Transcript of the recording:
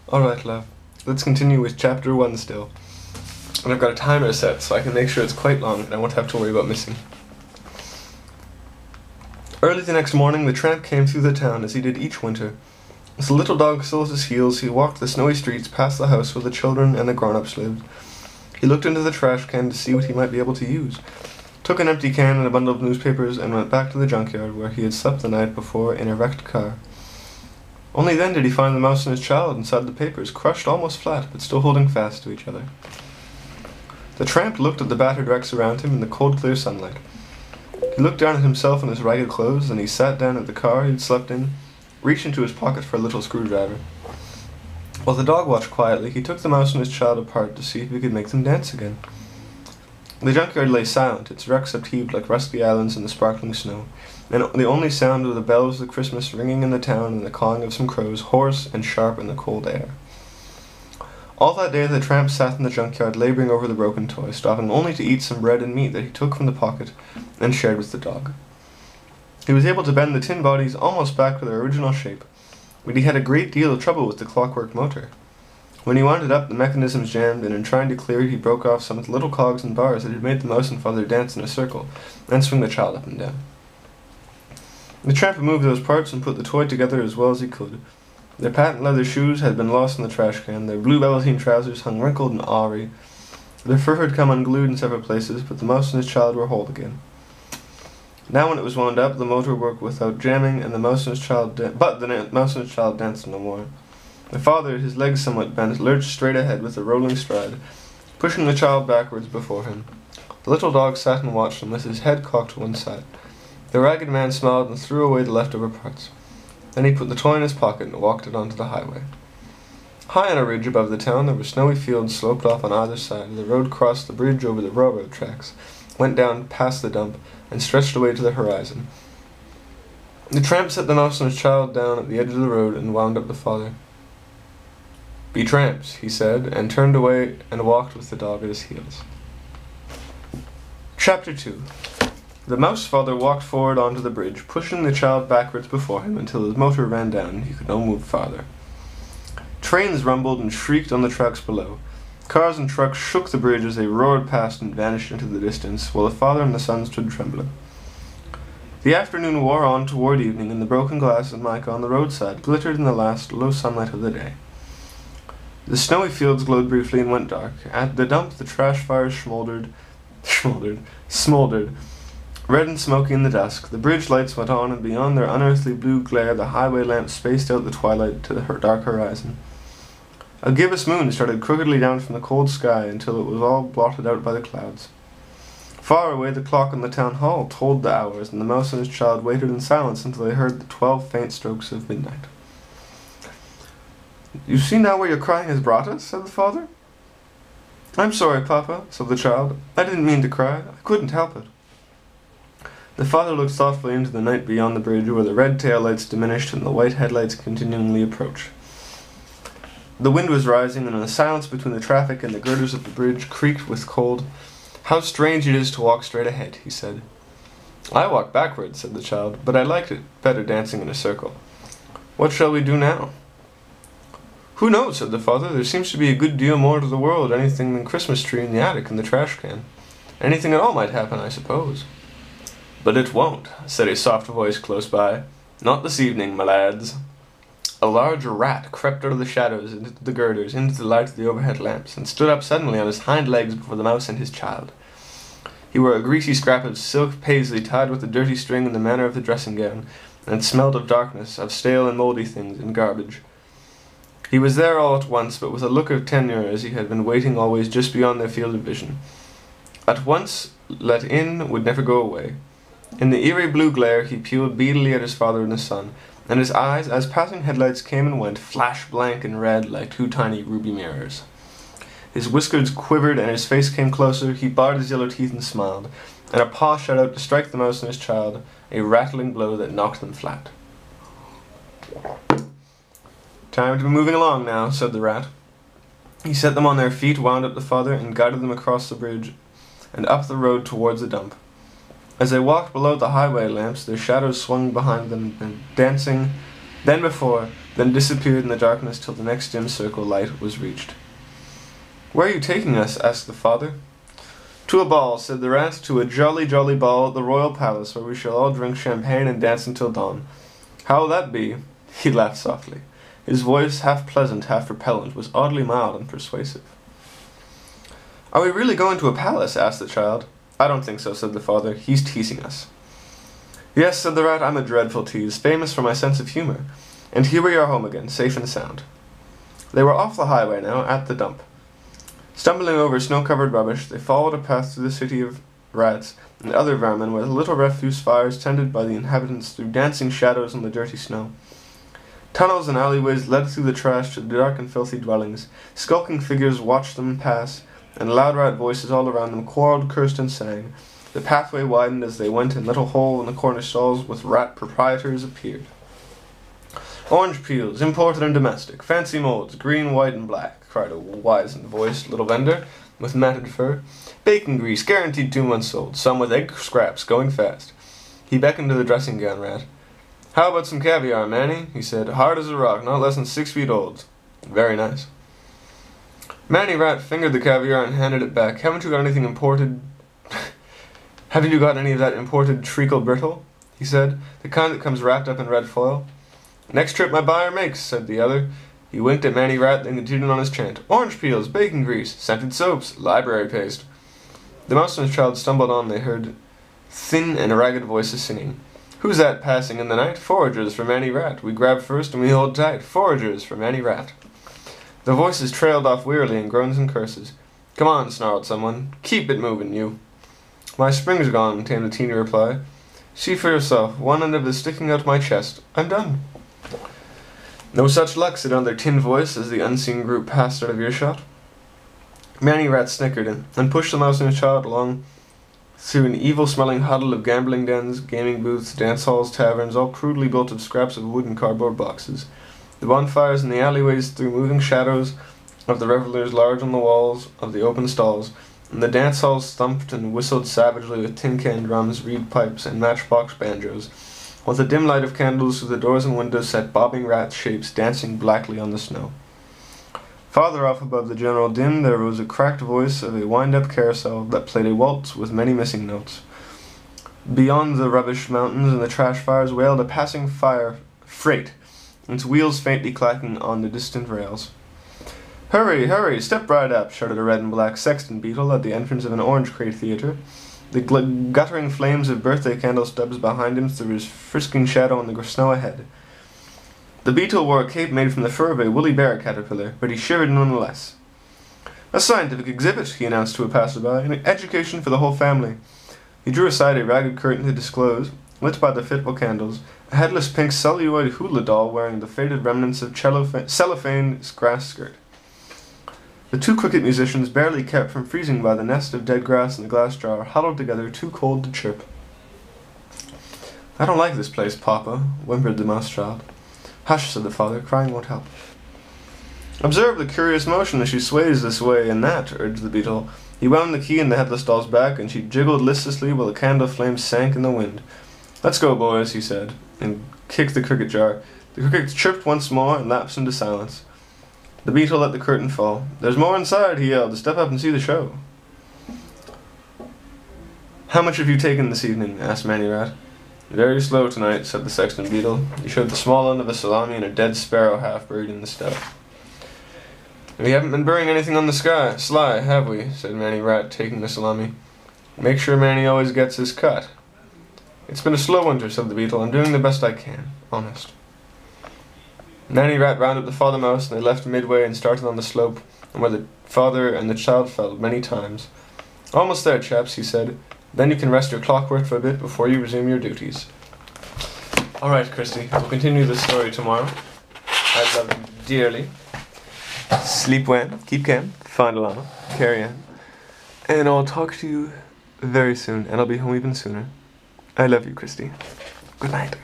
Alright, love. Let's continue with chapter 1 still. And I've got a timer set so I can make sure it's quite long and I won't have to worry about missing. Early the next morning, the tramp came through the town as he did each winter. As the little dog still at his heels, he walked the snowy streets past the house where the children and the grown-ups lived. He looked into the trash can to see what he might be able to use, took an empty can and a bundle of newspapers, and went back to the junkyard where he had slept the night before in a wrecked car. Only then did he find the mouse and his child inside the papers, crushed almost flat, but still holding fast to each other. The tramp looked at the battered wrecks around him in the cold, clear sunlight. He looked down at himself in his ragged clothes, and he sat down at the car he'd slept in, reached into his pocket for a little screwdriver. While the dog watched quietly, he took the mouse and his child apart to see if he could make them dance again. The junkyard lay silent, its wrecks upheaved like rusty islands in the sparkling snow, and the only sound of the bells of Christmas ringing in the town and the cawing of some crows, hoarse and sharp in the cold air. All that day the tramp sat in the junkyard labouring over the broken toy, stopping only to eat some bread and meat that he took from the pocket and shared with the dog. He was able to bend the tin bodies almost back to their original shape, but he had a great deal of trouble with the clockwork motor. When he wound it up, the mechanisms jammed, and in trying to clear it, he broke off some of the little cogs and bars that had made the mouse and father dance in a circle, and swing the child up and down. The tramp removed those parts and put the toy together as well as he could. Their patent leather shoes had been lost in the trash can, their blue velveteen trousers hung wrinkled and awry. Their fur had come unglued in several places, but the mouse and his child were whole again. Now when it was wound up, the motor worked without jamming, and the mouse and his child danced no more. The father, his legs somewhat bent, lurched straight ahead with a rolling stride, pushing the child backwards before him. The little dog sat and watched him with his head cocked to one side. The ragged man smiled and threw away the leftover parts. Then he put the toy in his pocket and walked it onto the highway. High on a ridge above the town, there were snowy fields sloped off on either side. The road crossed the bridge over the railroad tracks, went down past the dump, and stretched away to the horizon. The tramp set the mouse and his child down at the edge of the road and wound up the father. "Be tramps," he said, and turned away and walked with the dog at his heels. Chapter 2. The mouse father walked forward onto the bridge, pushing the child backwards before him until his motor ran down and he could no move farther. Trains rumbled and shrieked on the tracks below. Cars and trucks shook the bridge as they roared past and vanished into the distance, while the father and the son stood trembling. The afternoon wore on toward evening, and the broken glass of mica on the roadside glittered in the last low sunlight of the day. The snowy fields glowed briefly and went dark. At the dump, the trash fires smoldered, red and smoky in the dusk. The bridge lights went on, and beyond their unearthly blue glare, the highway lamps spaced out the twilight to the dark horizon. A gibbous moon started crookedly down from the cold sky until it was all blotted out by the clouds. Far away, the clock in the town hall told the hours, and the mouse and his child waited in silence until they heard the 12 faint strokes of midnight. "You see now where your crying has brought us?" said the father. "I'm sorry, Papa," said the child. "I didn't mean to cry. I couldn't help it." The father looked thoughtfully into the night beyond the bridge, where the red tail lights diminished and the white headlights continually approached. The wind was rising, and the silence between the traffic and the girders of the bridge creaked with cold. "How strange it is to walk straight ahead," he said. "I walk backwards," said the child, "but I liked it better dancing in a circle. What shall we do now?" "Who knows," said the father. "There seems to be a good deal more to the world anything than Christmas tree in the attic and the trash can. Anything at all might happen, I suppose." "But it won't," said a soft voice close by. "Not this evening, my lads." A large rat crept out of the shadows into the girders, into the light of the overhead lamps, and stood up suddenly on his hind legs before the mouse and his child. He wore a greasy scrap of silk paisley tied with a dirty string in the manner of the dressing gown, and smelled of darkness, of stale and mouldy things, and garbage. He was there all at once, but with a look of tenure, as he had been waiting always just beyond their field of vision. At once let in would never go away. In the eerie blue glare he peered beadily at his father and his son, and his eyes, as passing headlights came and went, flashed blank and red like two tiny ruby mirrors. His whiskers quivered and his face came closer. He bared his yellow teeth and smiled, and a paw shot out to strike the mouse and his child, a rattling blow that knocked them flat. "Time to be moving along now," said the rat. He set them on their feet, wound up the father, and guided them across the bridge and up the road towards the dump. As they walked below the highway lamps, their shadows swung behind them, and dancing then before, then disappeared in the darkness till the next dim circle light was reached. "Where are you taking us?" asked the father. "To a ball," said the rat, "to a jolly, jolly ball at the royal palace, where we shall all drink champagne and dance until dawn. How'll that be?" He laughed softly. His voice, half pleasant, half repellent, was oddly mild and persuasive. "Are we really going to a palace?" asked the child. "I don't think so," said the father. "He's teasing us." "Yes," said the rat, "I'm a dreadful tease, famous for my sense of humour. And here we are home again, safe and sound." They were off the highway now, at the dump. Stumbling over snow-covered rubbish, they followed a path through the city of rats and other vermin, where the little refuse fires tended by the inhabitants threw dancing shadows on the dirty snow. Tunnels and alleyways led through the trash to the dark and filthy dwellings. Skulking figures watched them pass, and loud rat voices all around them quarrelled, cursed, and sang. The pathway widened as they went, and little hole in the corner stalls with rat proprietors appeared. "Orange peels, imported and domestic, fancy molds, green, white, and black," cried a wizened-voiced little vendor with matted fur. "Bacon grease, guaranteed 2 months old, some with egg scraps, going fast." He beckoned to the dressing-gown rat. "How about some caviar, Manny?" he said. "Hard as a rock, not less than 6 feet old." "Very nice." Manny Rat fingered the caviar and handed it back. Haven't you got any of that imported treacle brittle?" he said. "The kind that comes wrapped up in red foil?" "Next trip my buyer makes," said the other. He winked at Manny Rat, then continued on his chant. "Orange peels, bacon grease, scented soaps, library paste." The mouse and his child stumbled on. They heard thin and ragged voices singing. "Who's that passing in the night? Foragers for Manny Rat. We grab first and we hold tight. Foragers for Manny Rat." The voices trailed off wearily in groans and curses. "Come on," snarled someone. "Keep it moving, you." "My spring's gone," came the teeny reply. "See for yourself. One end of it is sticking out my chest. I'm done." "No such luck," said another tin voice as the unseen group passed out of earshot. Manny Rat snickered and pushed the mouse and his child along through an evil-smelling huddle of gambling dens, gaming booths, dance halls, taverns, all crudely built of scraps of wood and cardboard boxes. The bonfires in the alleyways threw moving shadows of the revellers large on the walls of the open stalls, and the dance halls thumped and whistled savagely with tin-can drums, reed pipes, and matchbox banjos, while the dim light of candles through the doors and windows set bobbing rat shapes dancing blackly on the snow. Farther off above the general din there rose a cracked voice of a wind-up carousel that played a waltz with many missing notes. Beyond the rubbish mountains and the trash fires wailed a passing freight, its wheels faintly clacking on the distant rails. "Hurry, hurry, step right up," shouted a red and black sexton beetle at the entrance of an orange crate theatre. The guttering flames of birthday candle stubs behind him threw his frisking shadow on the snow ahead. The beetle wore a cape made from the fur of a woolly bear caterpillar, but he shivered nonetheless. "A scientific exhibit," he announced to a passerby, "an education for the whole family." He drew aside a ragged curtain to disclose, lit by the fitful candles, a headless pink celluloid hula doll wearing the faded remnants of cellophane grass skirt. The 2 cricket musicians, barely kept from freezing by the nest of dead grass in the glass jar, huddled together, too cold to chirp. "I don't like this place, Papa," whimpered the mouse child. "Hush," said the father. "Crying won't help." "Observe the curious motion as she sways this way and that," urged the beetle. He wound the key in the headless doll's back, and she jiggled listlessly while the candle flames sank in the wind. "Let's go, boys," he said, and kicked the cricket jar. The crickets chirped once more and lapsed into silence. The beetle let the curtain fall. "There's more inside," he yelled. "Step up and see the show." "How much have you taken this evening?" asked Manny Rat. "Very slow tonight," said the sexton beetle. He showed the small end of a salami and a dead sparrow half buried in the stove. "We haven't been burying anything on the sly, have we?" said Manny Rat, taking the salami. "Make sure Manny always gets his cut." "It's been a slow winter," said the beetle. "I'm doing the best I can. Honest." Manny Rat rounded up the father mouse, and they left midway and started on the slope, and where the father and the child fell many times. "Almost there, chaps," he said. "Then you can rest your clockwork for a bit before you resume your duties." "Alright, Christy, we'll continue this story tomorrow. I love you dearly. Sleep well, keep calm, find a llama, carry on. And I'll talk to you very soon, and I'll be home even sooner. I love you, Christy. Good night.